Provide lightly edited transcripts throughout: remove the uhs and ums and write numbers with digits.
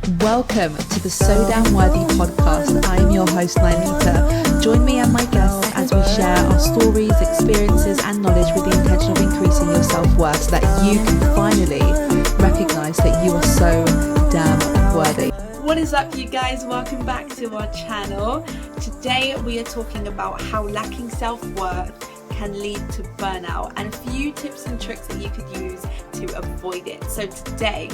Welcome to the So Damn Worthy podcast. I am your host, Nilita. Join me and my guests as we share our stories, experiences, and knowledge with the intention of increasing your self-worth so that you can finally recognize that you are so damn worthy. What is up, you guys? Welcome back to our channel. Today we are talking about how lacking self-worth can lead to burnout and a few tips and tricks that you could use to avoid it. So today,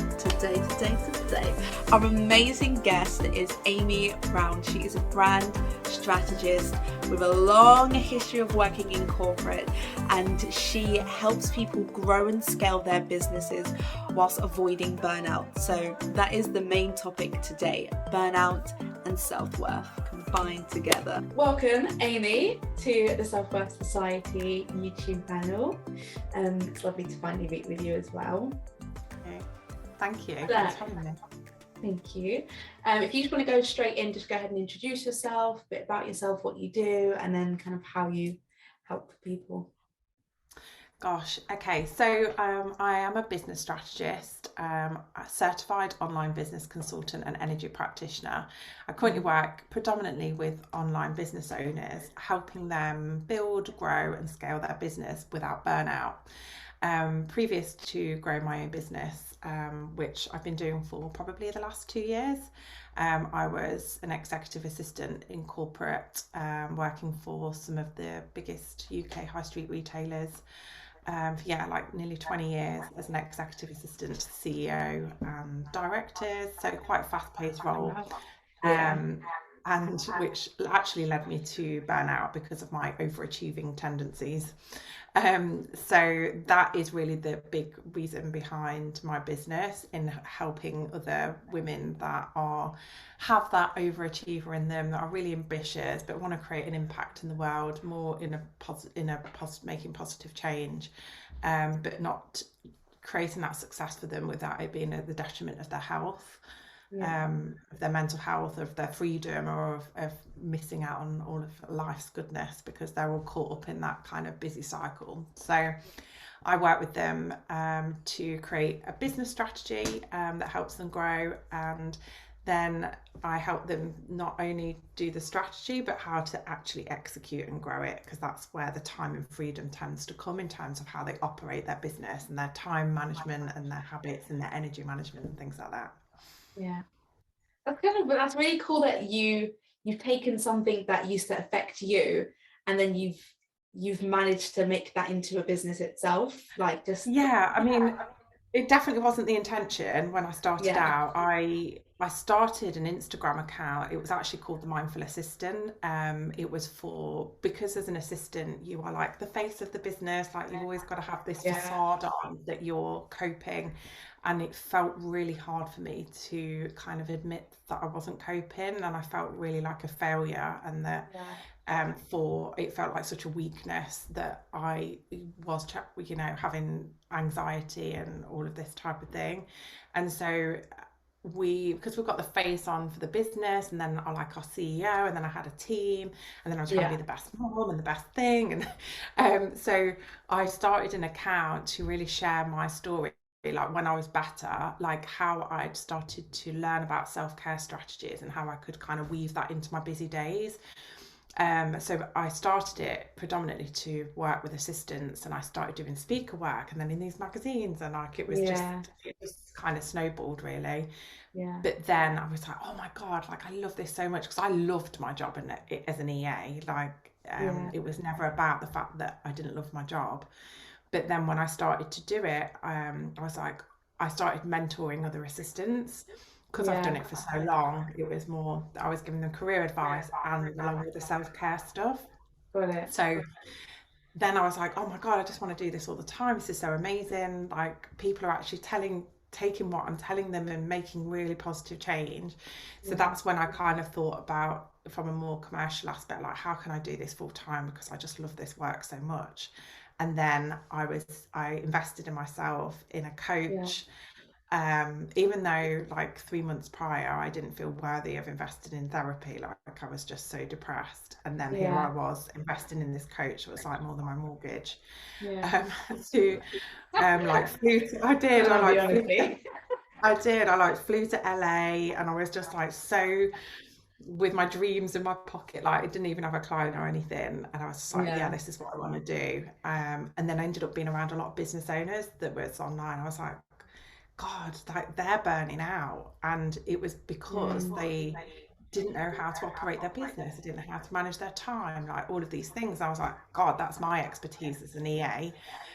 our amazing guest is Aimee Brown. She is a brand strategist with a long history of working in corporate, and she helps people grow and scale their businesses whilst avoiding burnout. So that is the main topic today, burnout and self-worth combined together. Welcome, Aimee, to the Self-Worth Society YouTube channel. It's lovely to finally meet with you as well. Okay. Thank you. Thanks for having me. Thank you. If you just want to go straight in, just go ahead and introduce yourself, a bit about yourself, what you do, and then kind of how you help people. Gosh, okay, so I am a business strategist, a certified online business consultant and energy practitioner. I currently work predominantly with online business owners, helping them build, grow and scale their business without burnout. Previous to growing my own business, which I've been doing for probably the last 2 years, I was an executive assistant in corporate, working for some of the biggest UK high street retailers. For like nearly 20 years as an executive assistant to the CEO and directors, so quite a fast-paced role, and which actually led me to burnout because of my overachieving tendencies. So that is really the big reason behind my business, in helping other women that have that overachiever in them, that are really ambitious but want to create an impact in the world, more making positive change, but not creating that success for them without it being at the detriment of their health. Of their mental health, of their freedom, or of missing out on all of life's goodness because they're all caught up in that kind of busy cycle. So I work with them to create a business strategy that helps them grow, and then I help them not only do the strategy but how to actually execute and grow it, because that's where the time and freedom tends to come in terms of how they operate their business and their time management and their habits and their energy management and things like that. Yeah, that's really cool that you've taken something that used to affect you, and then you've managed to make that into a business itself. I mean, it definitely wasn't the intention when I started out. I started an Instagram account. It was actually called the Mindful Assistant. It was because as an assistant you are like the face of the business, like you've always got to have this facade on that you're coping, and it felt really hard for me to kind of admit that I wasn't coping, and I felt really like a failure, and that it felt like such a weakness that I was having anxiety and all of this type of thing. And so because we've got the face on for the business, and then I like our CEO, and then I had a team, and then I was trying to be the best mom and the best thing, and so I started an account to really share my story, like when I was better, like how I'd started to learn about self-care strategies and how I could kind of weave that into my busy days. So I started it predominantly to work with assistants, and I started doing speaker work, and then in these magazines, and like it was just kind of snowballed really. But then I was like, oh my god, like I love this so much, because I loved my job as an EA. It was never about the fact that I didn't love my job. But then when I started to do it, I was like, I started mentoring other assistants, because I've done it for so long. It was more, I was giving them career advice and along with the self-care stuff. Got it. So then I was like, oh my god, I just want to do this all the time. This is so amazing. Like people are actually taking what I'm telling them and making really positive change. So that's when I kind of thought about, from a more commercial aspect, like how can I do this full time, because I just love this work so much. And then I invested in myself, in a coach. Even though like 3 months prior I didn't feel worthy of investing in therapy, like I was just so depressed, and then here I was investing in this coach that was like more than my mortgage. To like food, I did. I did. I like flew to LA and I was just like so with my dreams in my pocket. Like I didn't even have a client or anything. And I was just like, yeah, Yeah. this is what I want to do. And then I ended up being around a lot of business owners that was online. I was like, God, like they're burning out. And it was because Mm. they didn't know how to operate their business. They didn't know how to manage their time, like all of these things. I was like, God, that's my expertise as an EA.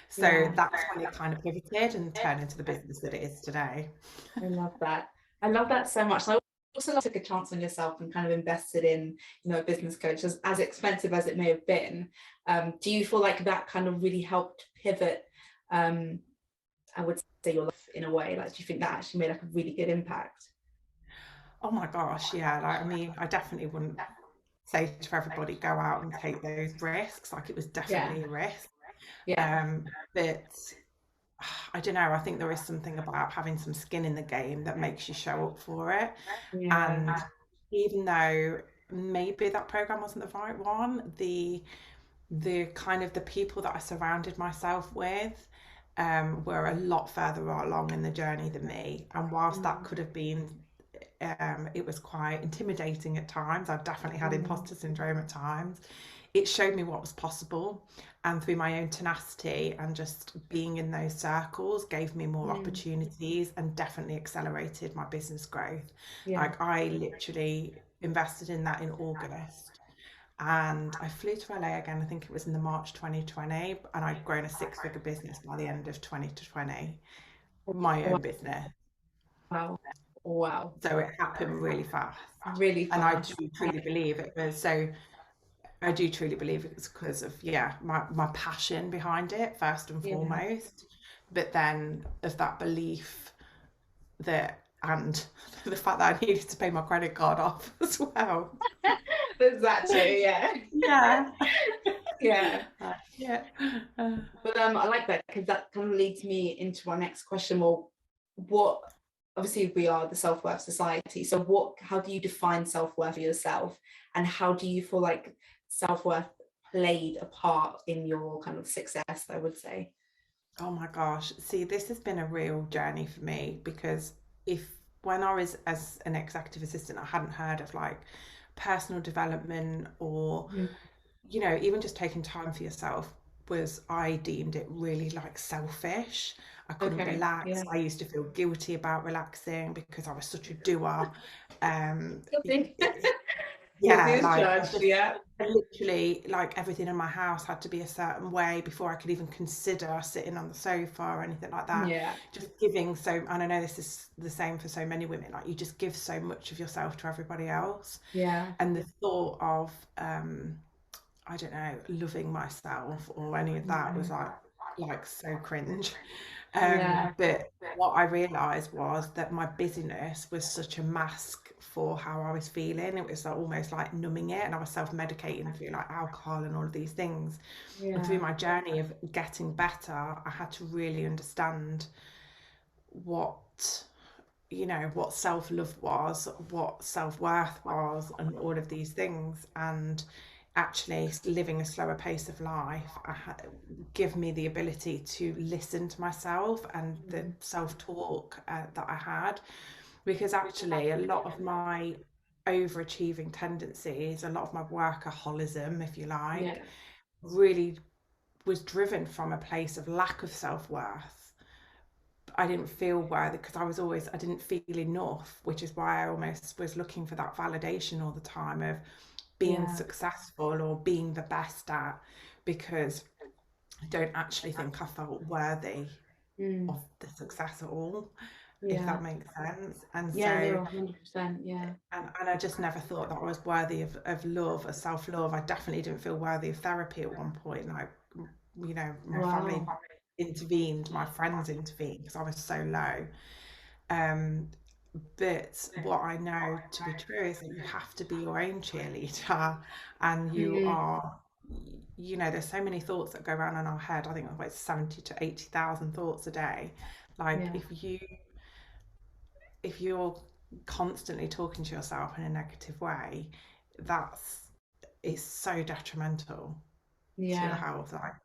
So Yeah. that's when it kind of pivoted and turned into the business that it is today. I love that. I love that so much. And I also took a chance on yourself and kind of invested in, a business coach, as expensive as it may have been. Do you feel like that kind of really helped pivot, um, I would say, your life in a way? Like, do you think that actually made like a really good impact? Oh my gosh, yeah. Like, I mean, I definitely wouldn't say to everybody, go out and take those risks. Like, it was Yeah. definitely a risk. Yeah. But I don't know. I think there is something about having some skin in the game that makes you show up for it. Yeah. And even though maybe that program wasn't the right one, the kind of the people that I surrounded myself with were a lot further along in the journey than me. And whilst that Mm. could have been, it was quite intimidating at times. I definitely had Mm. imposter syndrome at times. It showed me what was possible. And through my own tenacity and just being in those circles gave me more Mm. opportunities and definitely accelerated my business growth. Yeah. Like I literally invested in that in August and I flew to LA again. I think it was in the March 2020, and I'd grown a six-figure business by the end of 2020, my own business. Wow. Wow. So it happened really fast. Really And I fast. do truly believe it was so, I do truly believe it was because of, yeah, my passion behind it, first and Yeah. foremost. But then of that belief that, and the fact that I needed to pay my credit card off as well. There's that too, yeah. Yeah. Yeah. Yeah. Uh, But I like that because that kind of leads me into our next question. Well, what obviously we are the self-worth society. So how do you define self-worth for yourself? And how do you feel like self-worth played a part in your kind of success, I would say? Oh my gosh. See, this has been a real journey for me because if when I was as an executive assistant, I hadn't heard of like personal development or, Mm. even just taking time for yourself was I deemed it really like selfish. I couldn't Okay. relax. Yeah. I used to feel guilty about relaxing because I was such a doer. Um, Guilty. Guilty yeah, as like I charged. just Yeah. I literally like everything in my house had to be a certain way before I could even consider sitting on the sofa or anything like that. Yeah. Just giving so, and I know this is the same for so many women, like you just give so much of yourself to everybody else. Yeah. And the thought of I don't know, loving myself or any of that was Mm. like so cringe. Yeah. But what I realised was that my busyness was such a mask for how I was feeling. It was like almost like numbing it, and I was self-medicating through like alcohol and all of these things. And through Yeah. my journey of getting better, I had to really understand what what self-love was, what self-worth was, and all of these things. And actually living a slower pace of life give me the ability to listen to myself and the Mm. self-talk that I had, because actually a lot of my overachieving tendencies, a lot of my workaholism, if you like, Yeah. really was driven from a place of lack of self-worth. I didn't feel worthy because I didn't feel enough, which is why I almost was looking for that validation all the time of being Yeah. successful or being the best at, because I don't actually think I felt worthy Mm. of the success at all, if Yeah. that makes sense. And Yeah. so, No, 100%. Yeah. and I just never thought that I was worthy of love, of self-love. I definitely didn't feel worthy of therapy at one point. Like, my family Wow. intervened, my friends intervened because I was so low. Um, but what I know to be true is that you have to be your own cheerleader, and you Mm. are, there's so many thoughts that go around in our head. I think it's like 70 to 80,000 thoughts a day. Like Yeah. if you're constantly talking to yourself in a negative way, that's is so detrimental to your Yeah. health. Like,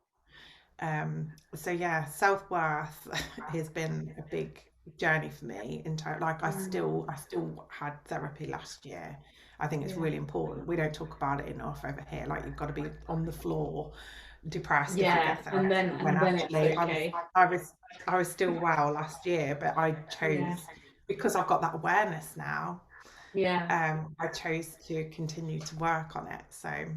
so yeah, self-worth has been a big journey for me in total. Like Mm. I still had therapy last year. I think it's Yeah. really important. We don't talk about it enough over here. Like you've got to be on the floor depressed if you Yeah, get therapy. When and then it's actually okay. I was I was still well last year, but I Yeah. chose, because I've got that awareness now, Yeah. I chose to continue to work on it. So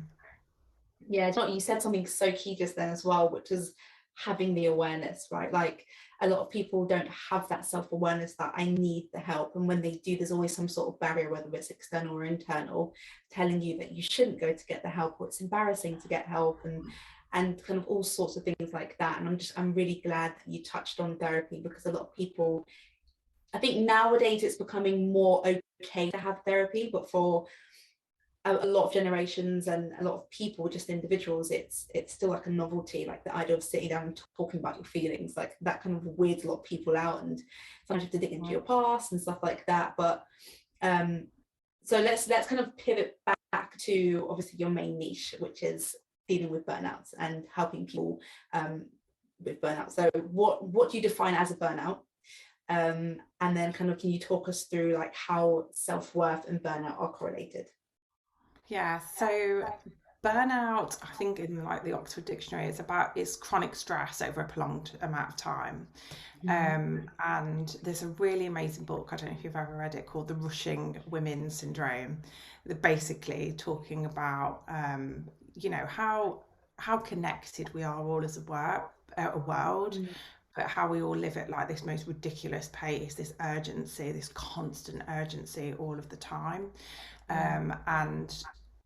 Yeah, it's not, you said something so key just then as well, which is having the awareness, right? Like a lot of people don't have that self-awareness that I need the help. And when they do, there's always some sort of barrier, whether it's external or internal, telling you that you shouldn't go to get the help, or it's embarrassing to get help, and kind of all sorts of things like that. And I'm really glad that you touched on therapy, because a lot of people, I think nowadays it's becoming more okay to have therapy, but for a lot of generations and a lot of people, just individuals, it's still like a novelty, like the idea of sitting down and talking about your feelings, like that kind of weirds a lot of people out, and sometimes you have to dig into your past and stuff like that. But um so let's kind of pivot back to obviously your main niche, which is dealing with burnouts and helping people with burnout. So what do you define as a burnout? And then kind of, can you talk us through like how self-worth and burnout are correlated? yeah, so burnout, I think in like the Oxford Dictionary, is chronic stress over a prolonged amount of time. Mm. And there's a really amazing book, I don't know if you've ever read it, called The Rushing Women Syndrome. They're basically talking about, how connected we are all as a world, Mm. but how we all live at like this most ridiculous pace, this urgency, this constant urgency all of the time. Yeah. And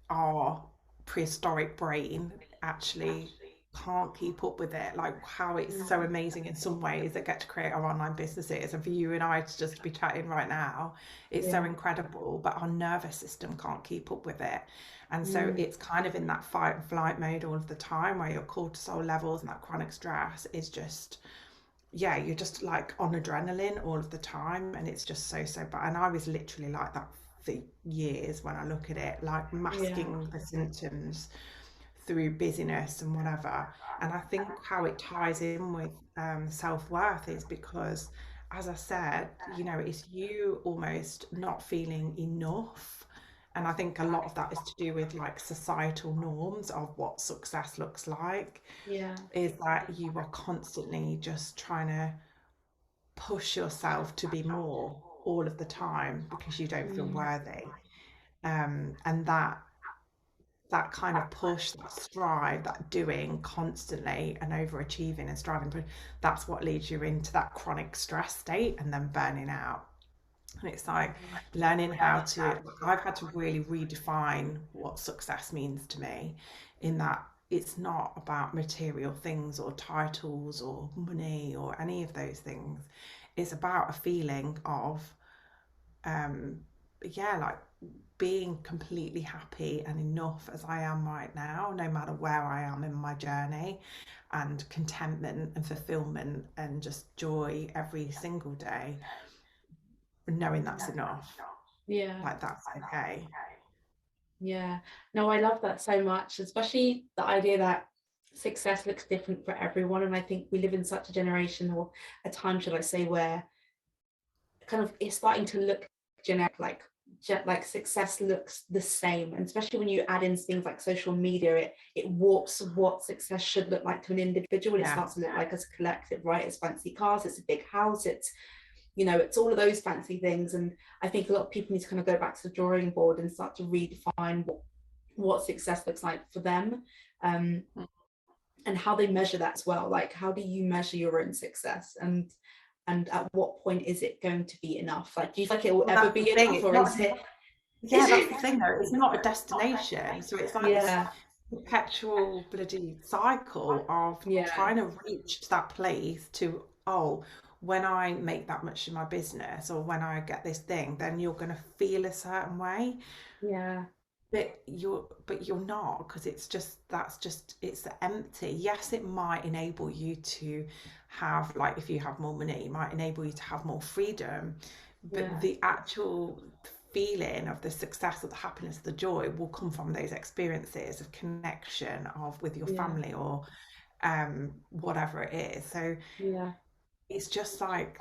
our prehistoric brain actually can't keep up with it. Like how it's so Mm. amazing in some ways that get to create our online businesses, and for you and I to just be chatting right now, it's so Yeah. incredible, but our nervous system can't keep up with it. And so Mm. it's kind of in that fight and flight mode all of the time, where your cortisol levels and that chronic stress is just, yeah, you're just like on adrenaline all of the time, and it's just so bad. And I was literally like that for years when I look at it, like Yeah. masking the symptoms through busyness and whatever. And I think how it ties in with self-worth is because, as I said, it's you almost not feeling enough. And I think a lot of that is to do with like societal norms of what success looks like, Yeah. is that you are constantly just trying to push yourself to be more all of the time because you don't feel Mm. worthy. And that kind of push, that strive, that doing constantly and overachieving and striving, but that's what leads you into that chronic stress state and then burning out. And it's like learning how to, I've had to really redefine what success means to me, in that it's not about material things or titles or money or any of those things. It's about a feeling of, um, yeah, like being completely happy and enough as I am right now, no matter where I am in my journey, and contentment and fulfillment and just joy every single day, knowing that's enough. Yeah. Like that's okay. Yeah. No, I love that so much, especially the idea that success looks different for everyone. And I think we live in such a generation, or a time, should I say, where kind of it's starting to look generic, like success looks the same. And especially when you add in things like social media, it warps what success should look like to an individual, and it Yeah. starts to look like as a collective, right? It's fancy cars, it's a big house, it's all of those fancy things. And I think a lot of people need to kind of go back to the drawing board and start to redefine what success looks like for them, um, and how they measure that as well. Like, how do you measure your own success, and at what point is it going to be enough? Like, do you feel like it will Well, ever that's the be thing. enough, It's or not, is it yeah, is that's it the thing though. It's not a destination. So it's like this Yeah. perpetual bloody cycle of Yeah. trying to reach that place to, oh, when I make that much in my business or when I get this thing, then you're going to feel a certain way. Yeah. But you're not, because it's empty. Yes, it might enable you to have, like, if you have more money, it might enable you to have more freedom, but Yeah. the actual feeling of the success, of the happiness, the joy will come from those experiences of connection of with your Yeah. family or whatever it is. So Yeah. it's just like,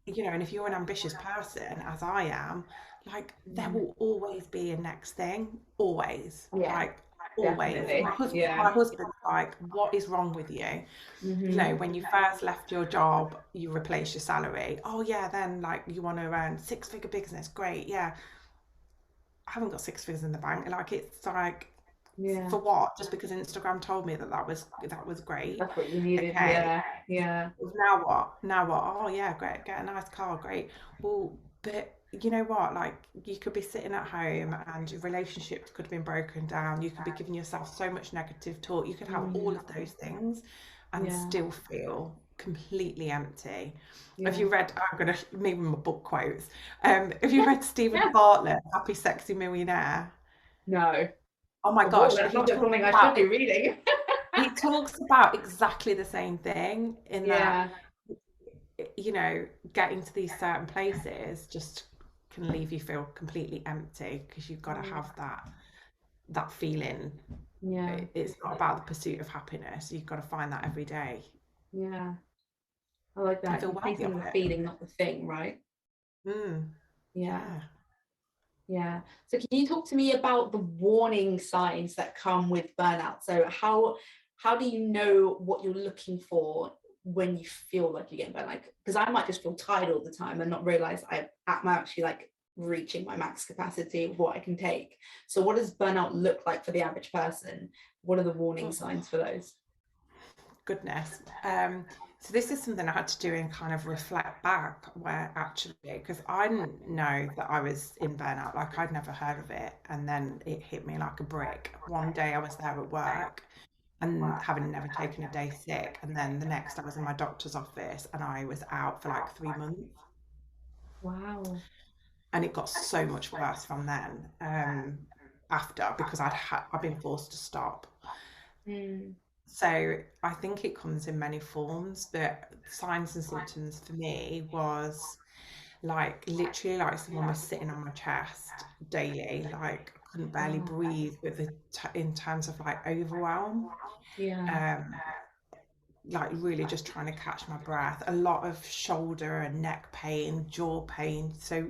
you know, and if you're an ambitious person, as I am, like there Mm. will always be a next thing, always, Yeah, like always. definitely. Yeah. My husband's like, what is wrong with you? You know, Hmm. when you first left your job, you replace your salary. Oh yeah, then like you want to earn six-figure business, great, yeah. I haven't got six figures in the bank. Like it's like, Yeah. for what? Just because Instagram told me that that was great. That's what you needed. Okay, Yeah. Yeah. now what? Now what? Oh yeah, great. Get a nice car, great. Well, but you know what? Like you could be sitting at home and your relationships could have been broken down. You could be giving yourself so much negative talk. You could have all Mm. of those things and Yeah. still feel completely empty. Have Yeah. you read, I'm gonna me with my book quotes. Have you read Stephen Yeah. Bartlett, Happy Sexy Millionaire? No. Oh my Oh, gosh, that sounds like something I should be reading. he talks about exactly the same thing in that, Yeah. you know, getting to these certain places just can leave you feel completely empty because you've got to Mm. have that feeling. Yeah. It's not about the pursuit of happiness. You've got to find that every day Yeah. I like and that. feel You're worthy of chasing the it. feeling, not the thing, right? Yeah. Yeah. Yeah. So can you talk to me about the warning signs that come with burnout? So how do you know what you're looking for when you feel like you're getting burnt? Like, because I might just feel tired all the time and not realize I'm actually like reaching my max capacity of what I can take. So what does burnout look like for the average person? What are the warning Oh, signs for those? goodness. So this is something I had to do and kind of reflect back where actually, because I didn't know that I was in burnout, like I'd never heard of it. And then it hit me like a brick. One day I was there at work and having never taken a day sick. And then the next I was in my doctor's office and I was out for like 3 months. Wow. And it got so much worse from then, after, because I'd been forced to stop. Mm. So I think it comes in many forms, but signs and symptoms for me was like literally like someone was sitting on my chest daily, like I couldn't barely Wow. breathe with in terms of like overwhelm. Yeah. Um, like really just trying to catch my breath. A lot of shoulder and neck pain, jaw pain. So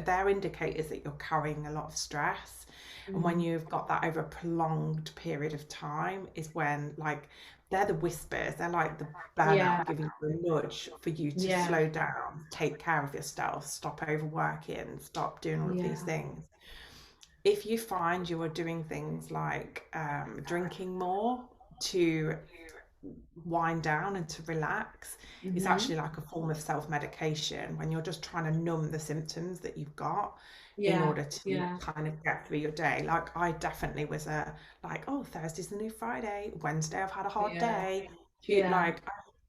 they're indicators that you're carrying a lot of stress. And when Mm. you've got that over a prolonged period of time is when like they're the whispers, they're like the Yeah. burnout giving you a nudge for you to Yeah. slow down, take care of yourself, stop overworking, stop doing all of these Yeah. things. If you find you are doing things like drinking more to wind down and to relax, it's Hmm. actually like a form of self-medication when you're just trying to numb the symptoms that you've got in Yeah. order to Yeah. kind of get through your day. Like I definitely was a like, oh, Thursday's the new Friday, Wednesday I've had a hard Yeah. day. Yeah. Like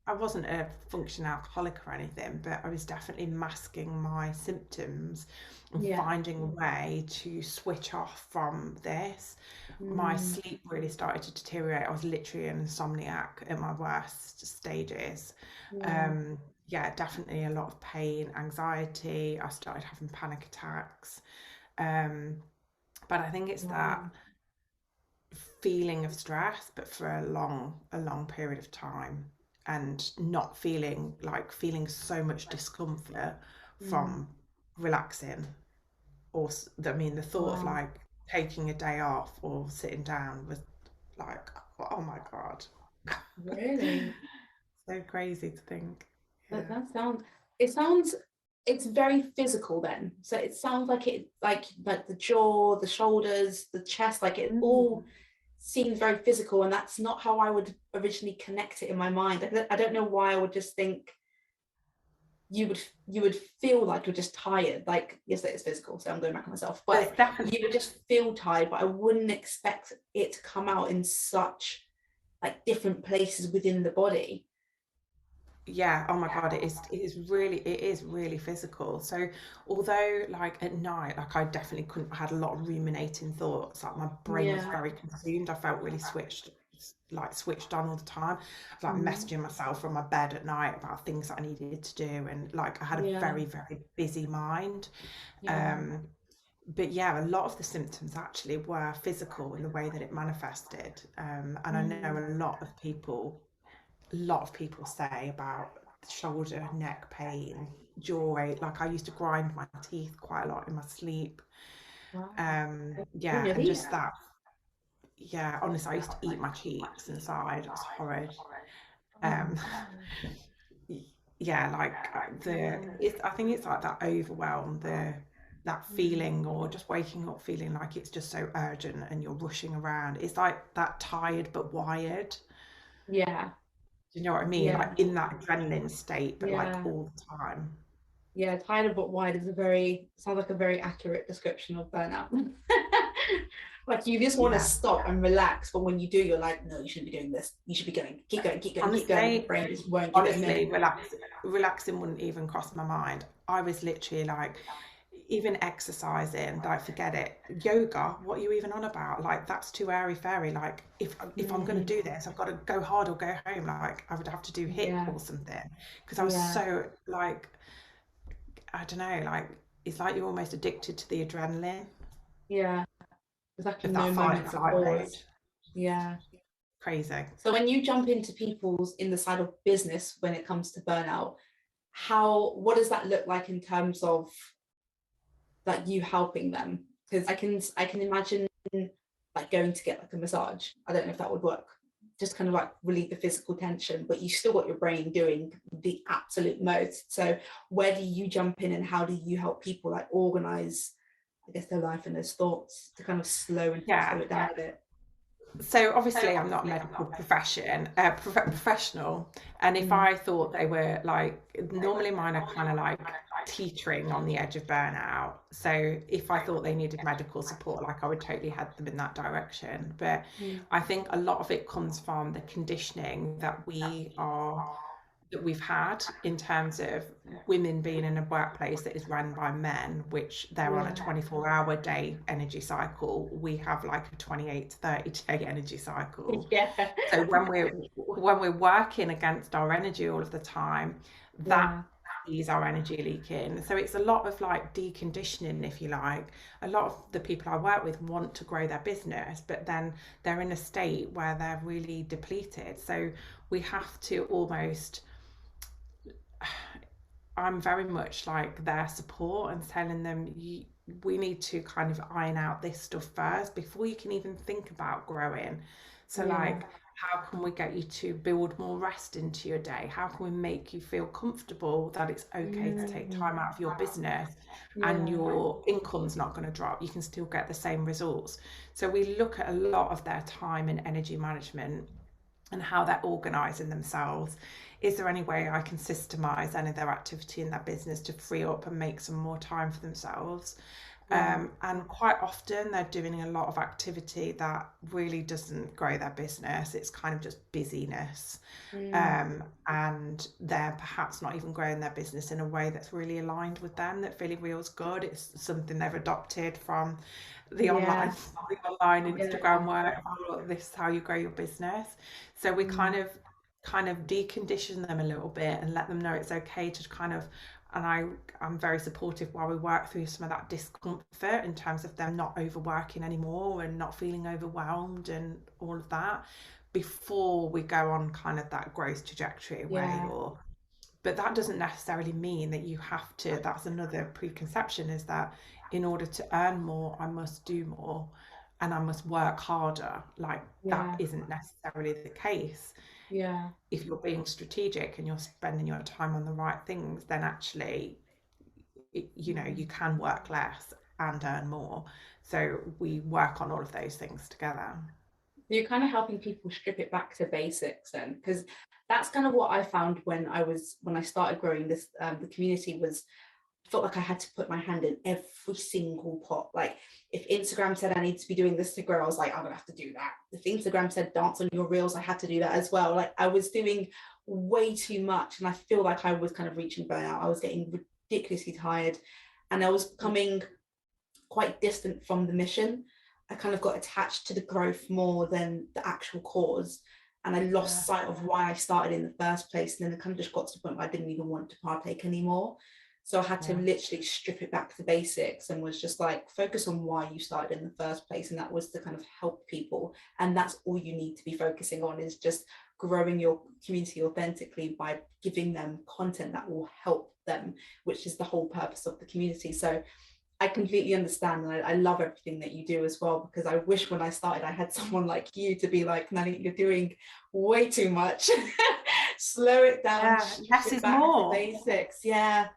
I wasn't a functioning alcoholic or anything, but I was definitely masking my symptoms and Yeah. finding a way to switch off from this. My Mm. sleep really started to deteriorate. I was literally an insomniac at my worst stages. Yeah. Um, yeah, definitely a lot of pain, anxiety. I started having panic attacks. Um, but I think it's that Wow. feeling of stress, but for a long period of time, and not feeling so much discomfort Mm. from relaxing, or I mean, the thought of Wow. like taking a day off or sitting down was like, oh my God. Really? So crazy to think. But Yeah. that sounds, it sounds, it's very physical then. So it sounds like it, like the jaw, the shoulders, the chest, like it Mm. all seems very physical, and that's not how I would originally connect it in my mind. I don't know why I would just think you would feel like you're just tired. Like, yes, it is physical, so I'm going back on myself, But but it's definitely, you would just feel tired, but I wouldn't expect it to come out in such like different places within the body. yeah, oh my God, it is really physical. So although like at night, like I definitely couldn't, I had a lot of ruminating thoughts, like my brain was Yeah. very consumed. I felt really switched on all the time. I was like Mm. messaging myself from my bed at night about things that I needed to do, and like I had a Yeah. very busy mind. Yeah. Um, but yeah, a lot of the symptoms actually were physical in the way that it manifested. And I know Mm. a lot of people say about shoulder, neck pain, jaw ache. Like I used to grind my teeth quite a lot in my sleep. Wow. Yeah, and just that. Yeah, honestly, I used to eat my cheeks inside. It was horrid. Um, yeah, like I think it's like that overwhelm, that feeling, or just waking up feeling like it's just so urgent and you're rushing around. It's like that tired but wired. Yeah. Do you know what I mean? Like in that adrenaline state, but like Yeah. all the time. Yeah, tired but wide is sounds like a very accurate description of burnout. Like you just want to Yeah. stop and relax, but when you do, you're like, no, you shouldn't be doing this. You should be going, keep going, keep going, keep going. Your brain just won't give it a Honestly, minute. relaxing wouldn't even cross my mind. I was literally like, even exercising, like forget it. Yoga, what are you even on about? Like that's too airy fairy. Like if I'm gonna do this, I've got to go hard or go home. Like I would have to do HIIT or something because I was so like, I don't know, like it's like you're almost addicted to the adrenaline. Yeah. There's actually Of no that fight moment or to flight mode. pause. Yeah. Crazy. So when you jump into people's in the side of business when it comes to burnout, what does that look like in terms of like you helping them? Because I can imagine like going to get like a massage. I don't know if that would work. Just kind of like relieve the physical tension, but you still got your brain doing the absolute most. So where do you jump in and how do you help people like organize, I guess, their life and those thoughts to kind of slow it down a bit? So obviously I'm not a medical professional, and if I thought they were like, normally mine are kind of like teetering on the edge of burnout. So if I thought they needed medical support, like I would totally head them in that direction. But I think a lot of it comes from the conditioning that we've had in terms of women being in a workplace that is run by men, which they're on a 24-hour day energy cycle. We have like a 28 to 30 day energy cycle. So when we're working against our energy all of the time, that is our energy leaking. So it's a lot of like deconditioning, if you like. A lot of the people I work with want to grow their business, but then they're in a state where they're really depleted. So we have to almost, I'm very much like their support and telling them, we need to kind of iron out this stuff first before you can even think about growing. So like, how can we get you to build more rest into your day? How can we make you feel comfortable that it's okay to take time out of your business and your income's not going to drop? You can still get the same results. So we look at a lot of their time and energy management and how they're organizing themselves. Is there any way I can systemize any of their activity in that business to free up and make some more time for themselves? And quite often they're doing a lot of activity that really doesn't grow their business. It's kind of just busyness. And they're perhaps not even growing their business in a way that's really aligned with them, that really feels good. It's something they've adopted from the online Instagram work. Oh, this is how you grow your business. So we kind of decondition them a little bit and let them know it's okay to kind of, and I'm very supportive while we work through some of that discomfort in terms of them not overworking anymore and not feeling overwhelmed and all of that, before we go on kind of that growth trajectory where you're, but that doesn't necessarily mean that you have to, that's another preconception, is that in order to earn more, I must do more and I must work harder. Like that isn't necessarily the case. If you're being strategic and you're spending your time on the right things, then actually, you know, you can work less and earn more. So we work on all of those things together. You're kind of helping people strip it back to basics then, because that's kind of what I found when I started growing this, the community was, felt like I had to put my hand in every single pot. Like if Instagram said I need to be doing this to grow, I was like, I'm gonna have to do that. If Instagram said dance on your reels, I had to do that as well. Like I was doing way too much, and I feel like I was kind of reaching burnout. I was getting ridiculously tired, and I was becoming quite distant from the mission. I kind of got attached to the growth more than the actual cause, and I lost sight of why I started in the first place. And then it kind of just got to the point where I didn't even want to partake anymore. So I had to literally strip it back to the basics and was just like, focus on why you started in the first place. And that was to kind of help people. And that's all you need to be focusing on, is just growing your community authentically by giving them content that will help them, which is the whole purpose of the community. So I completely understand, and I love everything that you do as well, because I wish when I started I had someone like you to be like, Nanny, you're doing way too much. Slow it down, Yeah, strip less it is back to more. basics. Yeah,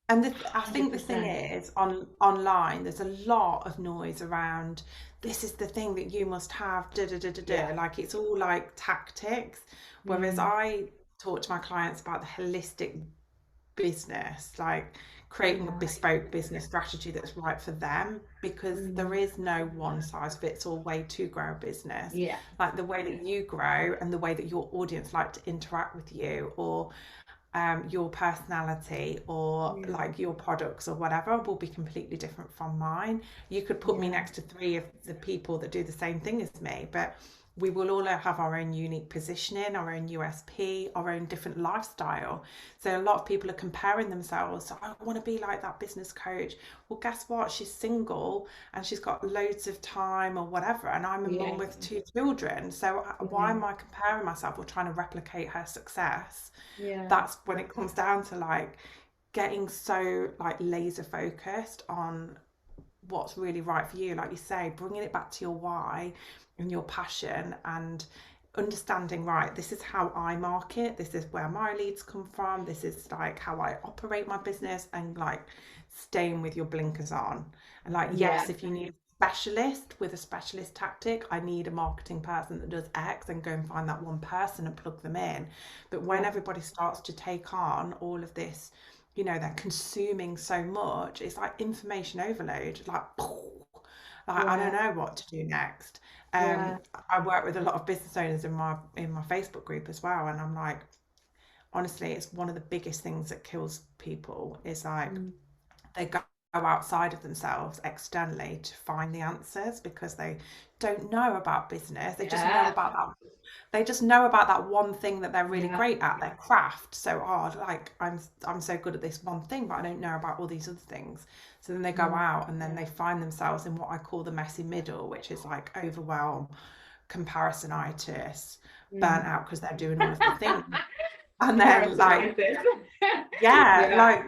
And I think the thing 100%. is, online, there's a lot of noise around. This is the thing that you must have. Da da da da Yeah. da. Like it's all like tactics. Whereas Mm, I talk to my clients about the holistic business, like creating a yeah. bespoke business strategy that's right for them, because there Mm, is no one size fits all way to grow a business. yeah. Like the way that you grow and the way that your audience like to interact with you, or your personality, or Yeah. like your products or whatever, will be completely different from mine. You could put me Yeah. next to three of the people that do the same thing as me, but we will all have our own unique positioning, our own USP, our own different lifestyle. So a lot of people are comparing themselves. I want to be like that business coach. Well, guess what? She's single and she's got loads of time or whatever. And I'm a mum Yeah. with two children. So why Yeah. am I comparing myself or trying to replicate her success? Yeah. That's when it comes down to like getting so like laser focused on what's really right for you, like you say, bringing it back to your why and your passion, and understanding, right, this is how I market, this is where my leads come from, this is like how I operate my business, and like staying with your blinkers on. And like, Yeah. yes, if you need a specialist with a specialist tactic, I need a marketing person that does X, and go and find that one person and plug them in. But when Yeah. everybody starts to take on all of this, they're consuming so much, it's like information overload, like I don't Yeah. know what to do next. Yeah. I work with a lot of business owners in my Facebook group as well, and I'm like, honestly, it's one of the biggest things that kills people is like Mm, they go outside of themselves externally to find the answers, because they don't know about business. They just know yeah. about that. They just know about that one thing that they're really Yeah. great at, their craft. So, like I'm so good at this one thing, but I don't know about all these other things. So then they go Mm, out and then they find themselves in what I call the messy middle, which is like overwhelm, comparisonitis, burnt mm. out because they're doing all of the things. And then like, Comparison. yeah, Yeah. like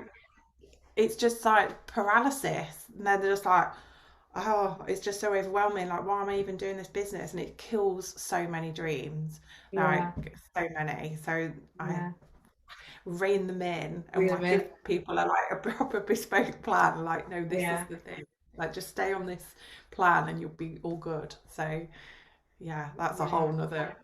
it's just like paralysis. And then they're just like, oh, it's just so overwhelming. Like, why am I even doing this business? And it kills so many dreams, Yeah. like so many. So I Yeah. rein them in, and Breathe them like in. give people a proper bespoke plan. Like, no, this is Yeah. the thing. Like, just stay on this plan, and you'll be all good. So yeah, that's a Yeah. whole nother,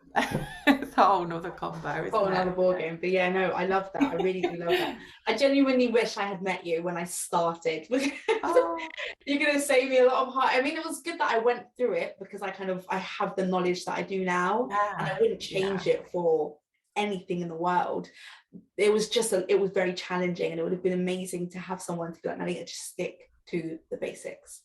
it's a whole nother combo, Got isn't another it? ball game. But yeah, no, I love that. I really do love that. I genuinely wish I had met you when I started, because Oh, you're gonna save me a lot of heart. I mean, it was good that I went through it, because I have the knowledge that I do now, and yeah, I wouldn't yeah. change it for anything in the world. It was just it was very challenging, and it would have been amazing to have someone to be like, Nadia, just stick to the basics.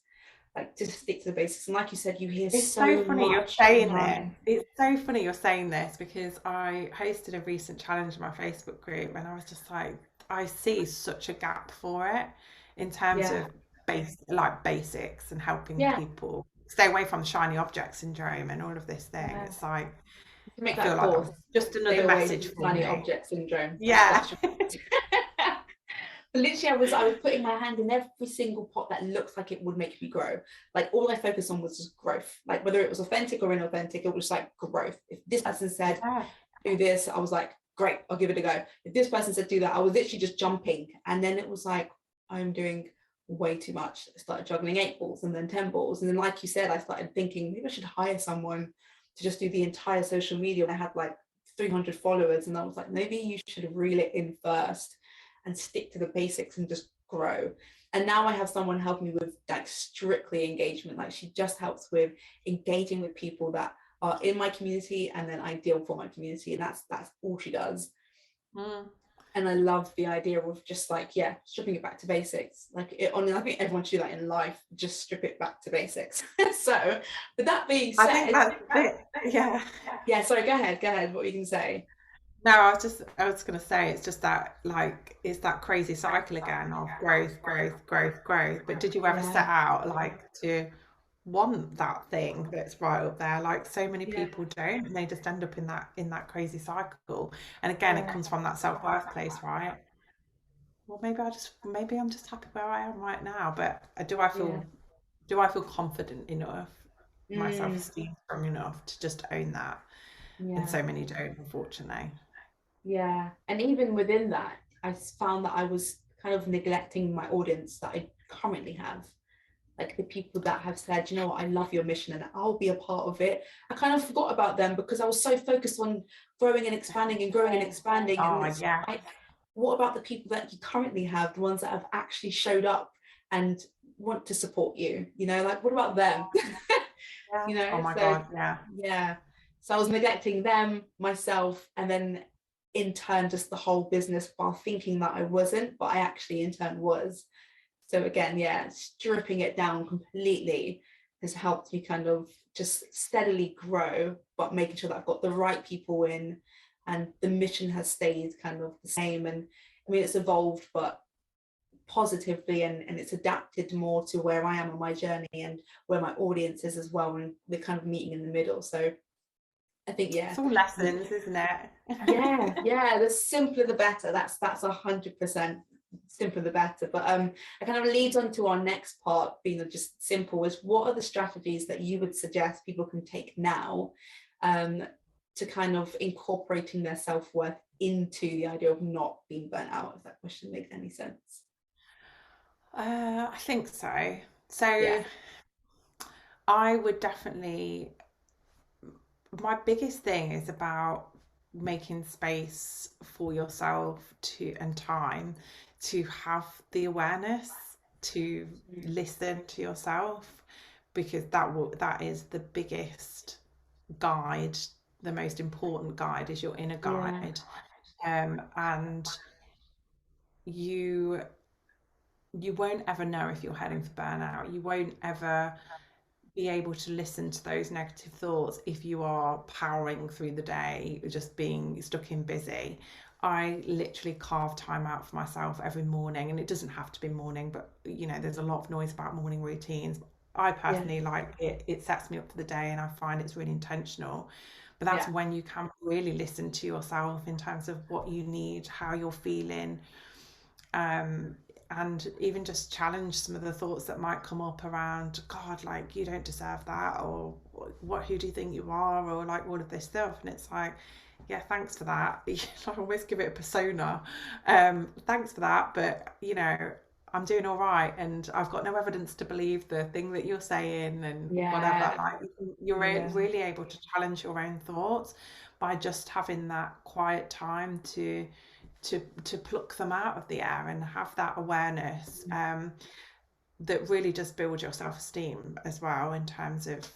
Like, just stick to the basics. And like you said, you hear It's so so funny you're much saying this. online. It's so funny you're saying this, because I hosted a recent challenge in my Facebook group, and I was just like, I see such a gap for it in terms Yeah. of basics and helping Yeah. people stay away from shiny object syndrome and all of this thing. Yeah. It's like You can make I feel that like that course. was just Stay another away message from for shiny me. object syndrome. Yeah. That's But literally, I was putting my hand in every single pot that looks like it would make me grow. Like, all I focused on was just growth. Like, whether it was authentic or inauthentic, it was like growth. If this person said Yeah. do this, I was like, great, I'll give it a go. If this person said do that, I was literally just jumping. And then it was like, I'm doing way too much. I started juggling 8 balls and then 10 balls. And then, like you said, I started thinking maybe I should hire someone to just do the entire social media. And I had like 300 followers. And I was like, maybe you should reel it in first and stick to the basics and just grow. And now I have someone helping me with like strictly engagement. Like, she just helps with engaging with people that are in my community and then ideal for my community, and that's all she does. Mm. And I love the idea of just like, yeah, stripping it back to basics. Like, I think everyone should do that in life, just strip it back to basics. So with that being I think said, that's it. Yeah. yeah, sorry, go ahead, what you can say. No, I was gonna say, it's just that like it's that crazy cycle again of growth, growth, growth, growth. But did you ever set Yeah. out like to want that thing that's right up there. Like so many Yeah. people don't, and they just end up in that crazy cycle. And again, it Yeah. comes from that self-worth place, right? Well, maybe I'm just happy where I am right now, but Yeah. do I feel confident enough, my Mm, self-esteem strong enough to just own that? And yeah. so many don't, unfortunately. Yeah. And even within that, found that I was kind of neglecting my audience that I currently have. Like the people that have said, you know what, I love your mission and I'll be a part of it. I kind of forgot about them because I was so focused on growing and expanding and growing and expanding. And Oh it's yeah. like, what about the people that you currently have, the ones that have actually showed up and want to support you? You know, like what about them? Yeah. You Oh know, my so God, yeah. yeah. So I was neglecting them, myself, and then in turn just the whole business while thinking that I wasn't, but I actually in turn was. So again, yeah, stripping it down completely has helped me kind of just steadily grow, but making sure that I've got the right people in and the mission has stayed kind of the same. And I mean, it's evolved, but positively, and it's adapted more to where I am on my journey and where my audience is as well. And we're kind of meeting in the middle. So I think, yeah, It's all lessons, isn't it? yeah, the simpler the better. That's 100% simpler the better. But it kind of leads on to our next part, being just simple, is what are the strategies that you would suggest people can take now to kind of incorporating their self-worth into the idea of not being burnt out, if that question makes any sense. I think so. Yeah. So I would definitely, my biggest thing is about making space for yourself to and time to have the awareness to listen to yourself, because that is the biggest guide. The most important guide is your inner Yeah. guide. And you you won't ever know if you're heading for burnout. You won't ever be able to listen to those negative thoughts if you are powering through the day, just being stuck in busy. I literally carve time out for myself every morning, and it doesn't have to be morning, but there's a lot of noise about morning routines. I Yeah. personally like it, it sets me up for the day, and I find it's really intentional. But that's Yeah. when you can really listen to yourself in terms of what you need, how you're feeling, um, and even just challenge some of the thoughts that might come up around, God, like you don't deserve that, or what, who do you think you are, or like all of this stuff. And it's like, yeah, thanks for that. I always give it a persona. Thanks for that, but I'm doing all right, and I've got no evidence to believe the thing that you're saying, and whatever. Yeah. Like you're Yeah. really able to challenge your own thoughts by just having that quiet time to pluck them out of the air and have that awareness, that really does build your self-esteem as well, in terms of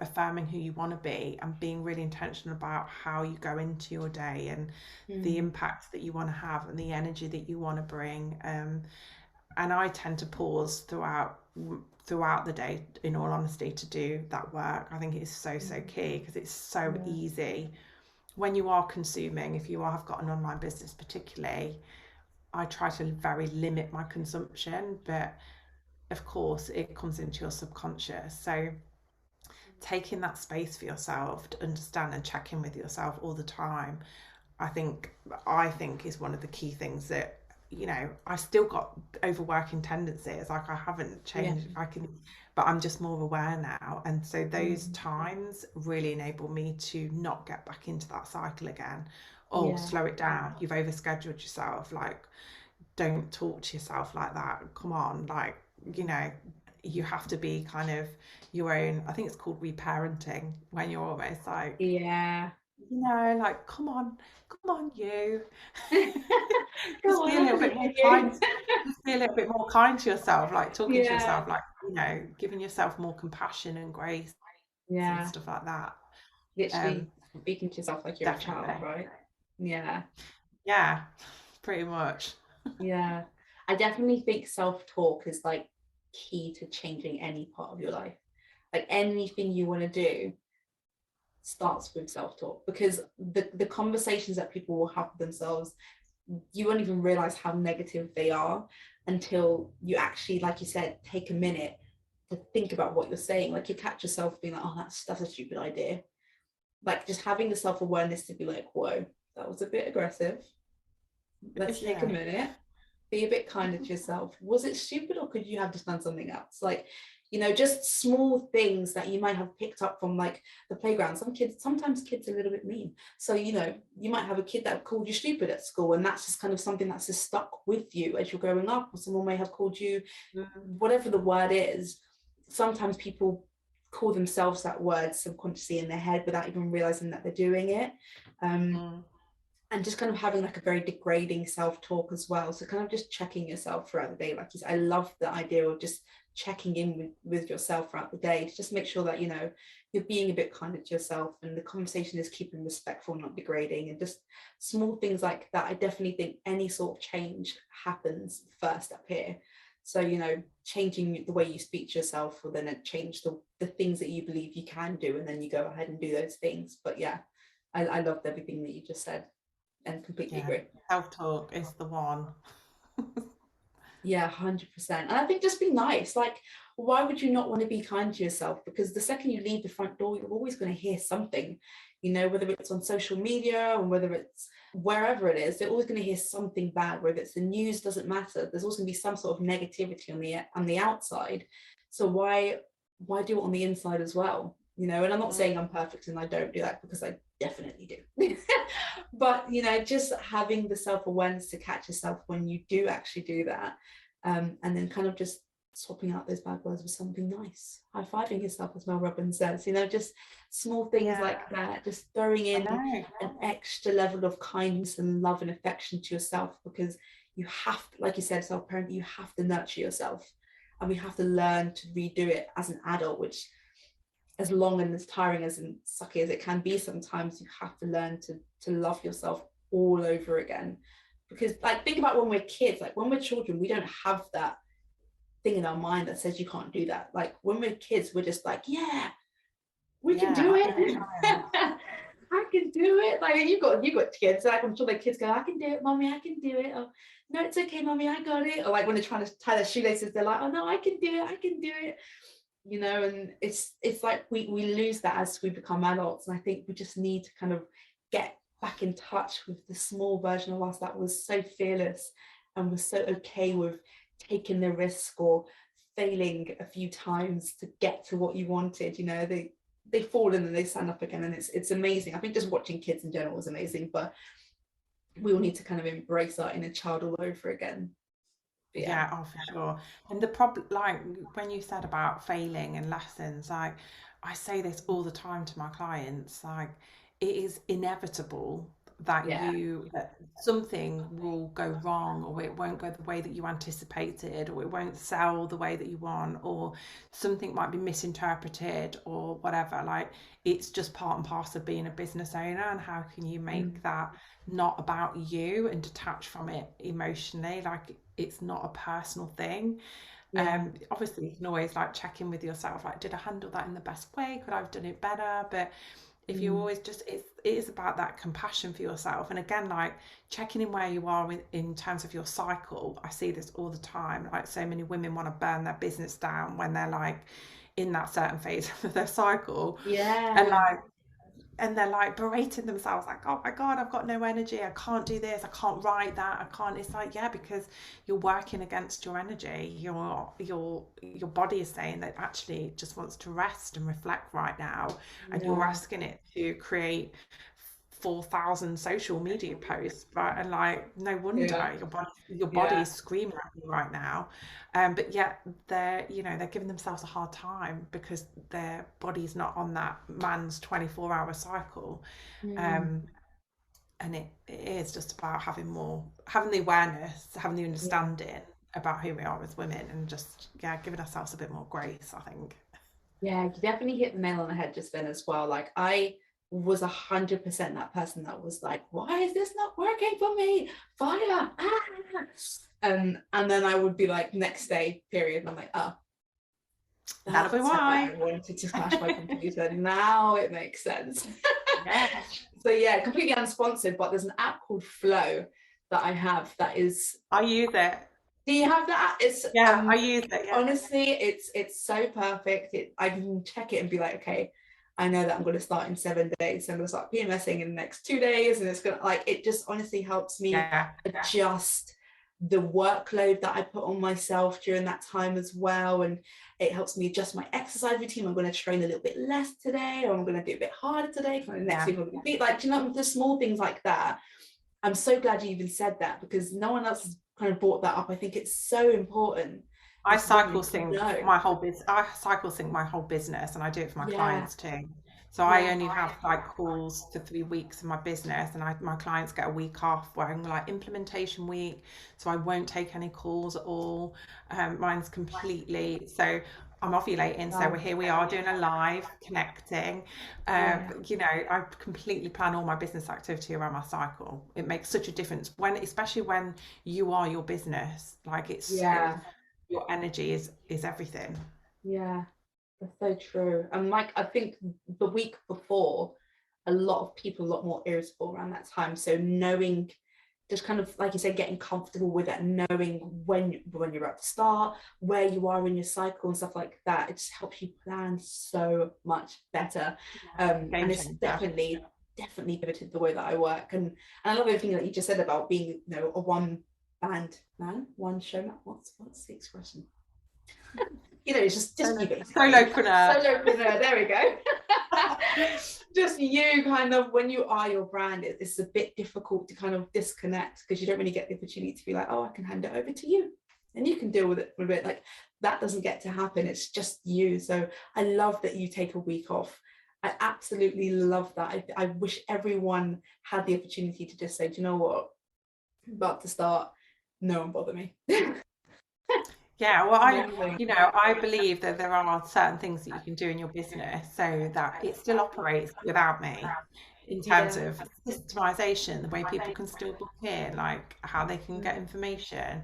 affirming who you want to be and being really intentional about how you go into your day and the Mm. impact that you want to have and the energy that you want to bring. And I tend to pause throughout the day, in all honesty, to do that work. I think it's so key, because it's so Yeah. easy when you are consuming. If you have got an online business particularly, I try to very limit my consumption, but of course it comes into your subconscious. So taking that space for yourself to understand and check in with yourself all the time, I think is one of the key things that, I still got overworking tendencies. Like I haven't Yeah. changed. But I'm just more aware now. And so those Mm. times really enable me to not get back into that cycle again. Oh, Yeah. slow it down. You've overscheduled yourself. Like, don't talk to yourself like that. Come on. Like, you have to be kind of your own, I think it's called reparenting, when you're almost like, Yeah. like, come on, you. Go Just be a on, little look bit more at you. kind. Just be a little bit more kind to yourself, like talking to Yeah. yourself, like, giving yourself more compassion and grace and Yeah. stuff like that. Literally Um, speaking to yourself like you're a child, Definitely. right? Yeah. Yeah, pretty much. Yeah. I definitely think self-talk is like key to changing any part of your life. Like anything you want to do starts with self-talk, because the conversations that people will have with themselves, you won't even realize how negative they are until you actually, like you said, take a minute, think about what you're saying. Like, you catch yourself being like, oh, that's a stupid idea. Like, just having the self-awareness to be like, whoa, that was a bit aggressive. Let's take a minute, be a bit kinder to yourself. Was it stupid, or could you have just done something else? Like, just small things that you might have picked up from like the playground. Sometimes kids are a little bit mean. So, you might have a kid that called you stupid at school, and that's just kind of something that's just stuck with you as you're growing up, or someone may have called you whatever the word is. Sometimes people call themselves that word subconsciously in their head without even realizing that they're doing it. And just kind of having like a very degrading self-talk as well. So kind of just checking yourself throughout the day. Like I love the idea of just checking in with yourself throughout the day to just make sure that, you're being a bit kinder to yourself, and the conversation is keeping respectful, not degrading, and just small things like that. I definitely think any sort of change happens first up here. So, changing the way you speak to yourself will then change the things that you believe you can do, and then you go ahead and do those things. But yeah, I loved everything that you just said, and completely agree. Self-talk is the one. Yeah, 100%. And I think just be nice. Like, why would you not want to be kind to yourself? Because the second you leave the front door, you're always going to hear something, whether it's on social media or whether it's wherever it is, they're always going to hear something bad. Whether it's the news, doesn't matter. There's always going to be some sort of negativity on the outside. So why do it on the inside as well? And I'm not saying I'm perfect and I don't do that, because I definitely do. But, just having the self-awareness to catch yourself when you do actually do that, and then kind of just swapping out those bad words with something nice, high-fiving yourself, as Mel Robbins says, just small things like that, just throwing in an extra level of kindness and love and affection to yourself, because you have, like you said, self-parent, you have to nurture yourself, and we have to learn to redo it as an adult, which, as long and as tiring as and sucky as it can be sometimes, you have to learn to love yourself all over again. Because, like, think about when we're kids, like when we're children, we don't have that thing in our mind that says you can't do that. Like, when we're kids, we're just like, yeah, we can do it. I can do it. Like, you got kids, like, I'm sure the kids go, I can do it, mommy, I can do it. Or, no, it's okay, mommy, I got it. Or like when they're trying to tie their shoelaces, they're like, oh no, I can do it. And it's like we lose that as we become adults. And I think we just need to kind of get back in touch with the small version of us that was so fearless and was so okay with taking the risk or failing a few times to get to what you wanted. They fall and then they stand up again, and it's amazing. I think just watching kids in general is amazing, but we all need to kind of embrace our inner child all over again. Yeah, for sure. And the problem, like when you said about failing and lessons, like I say this all the time to my clients, like it is inevitable that that something will go wrong, or it won't go the way that you anticipated, or it won't sell the way that you want, or something might be misinterpreted or whatever. Like, it's just part and parcel of being a business owner. And how can you make that not about you and detach from it emotionally? Like, it's not a personal thing. Obviously you can always like check in with yourself, like, did I handle that in the best way? Could I have done it better? But if you always just, it is about that compassion for yourself. And again, like checking in where you are in terms of your cycle. I see this all the time. Like, so many women want to burn their business down when they're like in that certain phase of their cycle. And they're like berating themselves, like, oh my God, I've got no energy, I can't do this, I can't write that, I can't. It's like, yeah, because you're working against your energy. Your body is saying that actually it just wants to rest and reflect right now, and you're asking it to create 4,000 social media posts, right? And like, no wonder your body is screaming at you right now. But yet they're giving themselves a hard time because their body's not on that man's 24-hour cycle. And it is just about having the awareness, having the understanding about who we are as women, and just giving ourselves a bit more grace, I think. Yeah, you definitely hit the nail on the head just then as well. Like, I was 100% that person that was like, why is this not working for me? Fire! And then I would be like, next day, period. And I'm like, oh, that'll be why I wanted to smash my computer. Now it makes sense. So yeah, completely unsponsored, but there's an app called Flow that I have that is, I use it. Do you have that? It's Yeah, I use it. Yeah. honestly, it's so perfect. I can check it and be like, okay, I know that I'm going to start in 7 days. So I'm going to start PMSing in the next 2 days, and it's going to like it just honestly helps me Yeah. adjust the workload that I put on myself during that time as well, and it helps me adjust my exercise routine. I'm going to train a little bit less today, or I'm going to do a bit harder today. For the next week, I'm going to be like, you know, the small things like that. I'm so glad you even said that because no one else has kind of brought that up. I think it's so important. I As women cycle to sync know. my whole business. I cycle sync my whole business, and I do it for my Yeah, clients too. So I yeah, only have like calls for 3 weeks in my business, and my clients get a week off where I'm like implementation week. So I won't take any calls at all. Mine's completely so. I'm ovulating, so wow, we are doing a live connecting. yeah, You know, I completely plan all my business activity around my cycle. It makes such a difference when, especially when you are your business. Like it's yeah, your energy is everything. yeah. That's so true. And like I think the week before, a lot of people a lot more irritable around that time. So knowing, just kind of like you said, getting comfortable with it, knowing when you're about to start, where you are in your cycle and stuff like that, it just helps you plan so much better. Game And it's changer. definitely pivoted the way that I work. And I love everything that you just said about being, you know, a one band man, one show man. What's the expression? You know, it's just you basically. Solopreneur. Solopreneur, there we go. Just you kind of, when you are your brand, it's a bit difficult to kind of disconnect because you don't really get the opportunity to be like, oh, I can hand it over to you and you can deal with it for a bit. Like that doesn't get to happen. It's just you. So I love that you take a week off. I absolutely love that. I wish everyone had the opportunity to just say, do you know what? I'm about to start. No one bother me. Yeah, well, Amazing. I believe that there are certain things that you can do in your business so that it still operates without me in terms Yeah. of systemization, the way people can still book in, like how they can get information,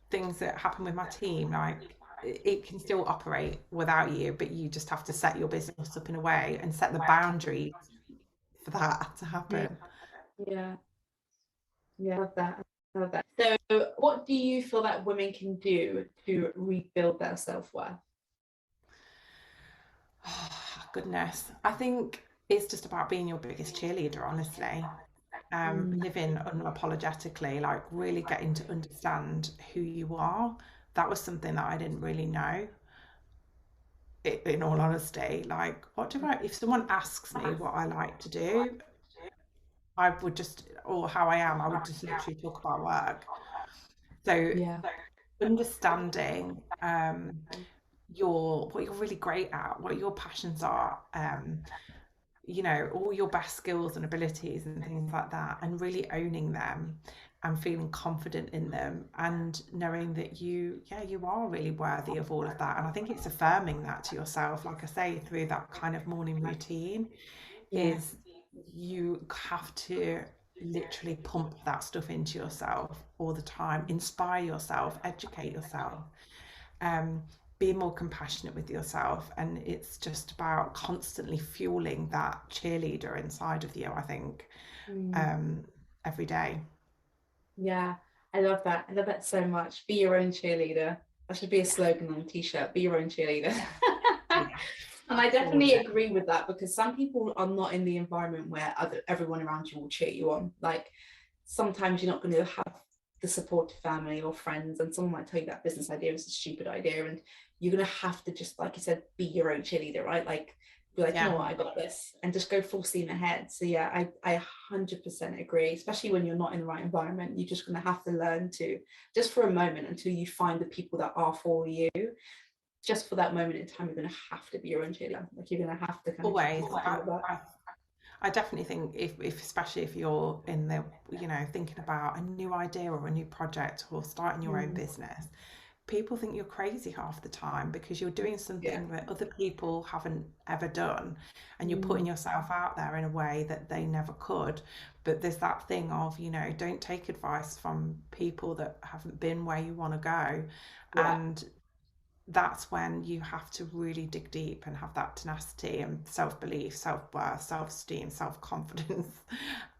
things that happen with my team, like it can still operate without you, but you just have to set your business up in a way and set the boundaries for that to Yeah. happen. Yeah. Yeah, I love that. I love that. So, what do you feel that women can do to rebuild their self-worth? Oh, goodness. I think it's just about being your biggest cheerleader, honestly. Mm, Living unapologetically, like really getting to understand who you are. That was something that I didn't really know, in all honesty. Like, if someone asks me what I like to do, I would just, or how I am, I would just literally talk about work. So yeah. understanding what you're really great at, what your passions are, all your best skills and abilities and things like that, and really owning them and feeling confident in them and knowing that you are really worthy of all of that. And I think it's affirming that to yourself, like I say, through that kind of morning routine, Yeah. is you have to literally pump that stuff into yourself all the time, inspire yourself, educate yourself, um, be more compassionate with yourself. And it's just about constantly fueling that cheerleader inside of you, I think, Mm, um, every day. yeah. I love that. I love that so much. Be your own cheerleader. That should be a Yeah, slogan on a t-shirt. Be your own cheerleader. yeah, And I definitely gorgeous. agree with that because some people are not in the environment where everyone around you will cheer you on. Like sometimes you're not going to have the supportive family or friends, and someone might tell you that business idea is a stupid idea, and you're going to have to just, like you said, be your own cheerleader, right? Like be like, you know Yeah, what, I got this, and just go full steam ahead. So yeah, I 100% agree, especially when you're not in the right environment. You're just going to have to learn to, just for a moment, until you find the people that are for you, just for that moment in time, you're going to have to be your own cheerleader. Like you're going to have to kind of keep always. yourself in the book. I definitely think if especially if you're in the, thinking about a new idea or a new project or starting your own Mm, business, people think you're crazy half the time because you're doing yeah. something that other people haven't ever done, and you're putting Mm, yourself out there in a way that they never could. But there's that thing of, don't take advice from people that haven't been where you want to go. yeah. And that's when you have to really dig deep and have that tenacity and self-belief, self-worth, self-esteem, self-confidence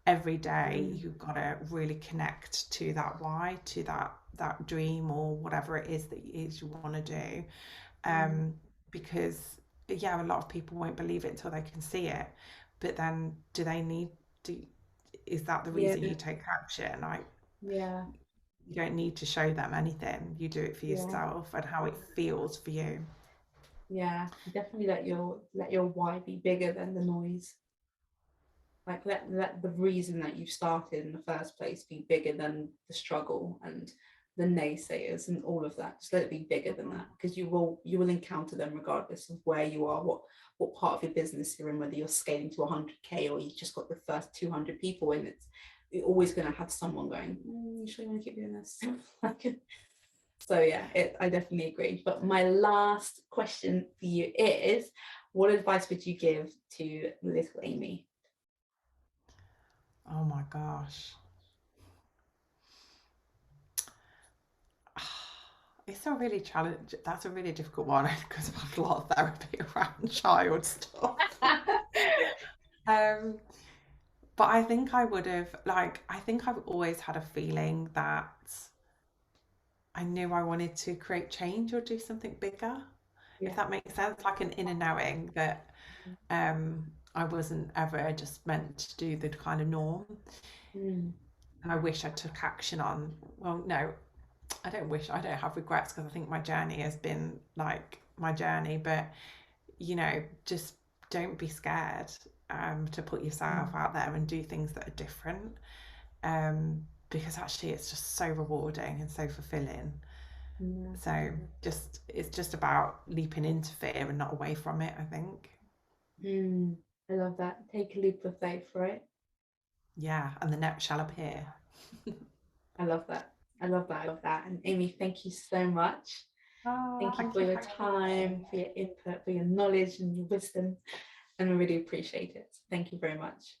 every day you've got to really connect to that why, to that dream or whatever it is that you want to do. Because yeah, a lot of people won't believe it until they can see it, but then do they need to, is that the reason you take action? Like, Yeah. you don't need to show them anything, you do it for yourself and how it feels for you. Yeah, definitely let your why be bigger than the noise. Like let the reason that you started in the first place be bigger than the struggle and the naysayers and all of that. Just let it be bigger than that, because you will encounter them regardless of where you are, what part of your business you're in, whether you're scaling to 100k or you just got the first 200 people in. You're always going to have someone going, you sure you want to keep doing this? So yeah, I definitely agree. But my last question for you is, what advice would you give to little Aimee? Oh my gosh. It's a really challenge. That's a really difficult one because I've had a lot of therapy around child stuff. um, but I think I would have, like, I think I've always had a feeling that I knew I wanted to create change or do something bigger, if that makes sense, like an inner knowing that I wasn't ever just meant to do the kind of norm. And I wish I took action on, well, no, I don't have regrets, because I think my journey has been like my journey, but just don't be scared to put yourself out there and do things that are different, because actually it's just so rewarding and so fulfilling. So it's just about leaping into fear and not away from it, I think. I love that. Take a leap of faith, right? Yeah, and the net shall appear. I love that. I love that. I love that. And Aimee, thank you so much. Thank you for your time, for your input, for your knowledge and your wisdom. And we really appreciate it. Thank you very much.